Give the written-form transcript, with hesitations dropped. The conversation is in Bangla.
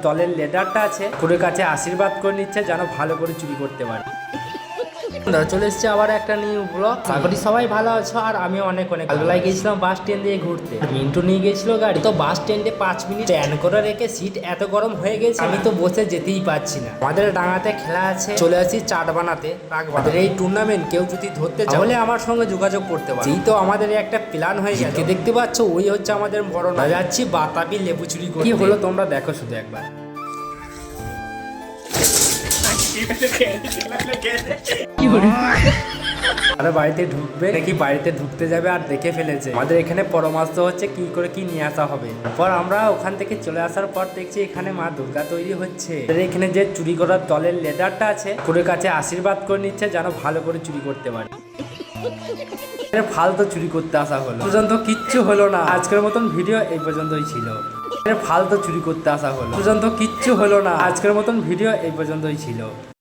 তলের লেদারটা আছে ঠাকুরের কাছে আশীর্বাদ করে নিচ্ছে যেন ভালো করে চুরি করতে পারে। চলে এসছে আবার একটা নিউ ব্লগ। আশা করি সবাই ভালো আছো আর আমি অনেক কালবেলায় গেছিলাম বাস স্ট্যান্ড দিয়ে ঘুরতে। মিন্টু নিয়ে গেছিল গাড়ি, তো বাস স্ট্যান্ডে 5 মিনিট স্ট্যান্ড করে রেখে সিট এত গরম হয়ে গেছে আমি তো বসে যেতেই পারছি না। আমাদের ডাঙাতে খেলা আছে, চলে আসি চাট বানাতে। আমাদের এই টুর্নামেন্ট কেউ যদি ধরতে চাও তাহলে আমার সঙ্গে যোগাযোগ করতে পারো। এই তো আমাদের একটা প্ল্যান হয়ে গেছে, দেখতে পাচ্ছ ওই হচ্ছে আমাদের বড় না যাচ্ছি বাতাবি লেবু চুরি করতে। কি হলো তোমরা দেখো শুধু একবার। আরে বাড়িতে ঢুকবে নাকি বাড়িতে ঢুকতে যাবে আর দেখে ফেলেছে। আমাদের এখানে পরামর্শ হচ্ছে কি করে কি নিয়ে আসা হবে। তারপর আমরা ওখান থেকে চলে আসার পর দেখছি এখানে মা দুর্গা তৈরি হচ্ছে। এখানে যে চুরি করার তলের লেদারটা আছে ঠাকুরের কাছে আশীর্বাদ করে নিচ্ছে যেন ভালো করে চুরি করতে পারে। ফালতু চুরি করতে আসা হলো, পর্যন্ত কিচ্ছু হলো না। আজকের মতন ভিডিও এই পর্যন্তই ছিল। ফালতু চুরি করতে আসা হলো, পর্যন্ত কিচ্ছু হলো না। আজকের মতন ভিডিও এই পর্যন্তই ছিল।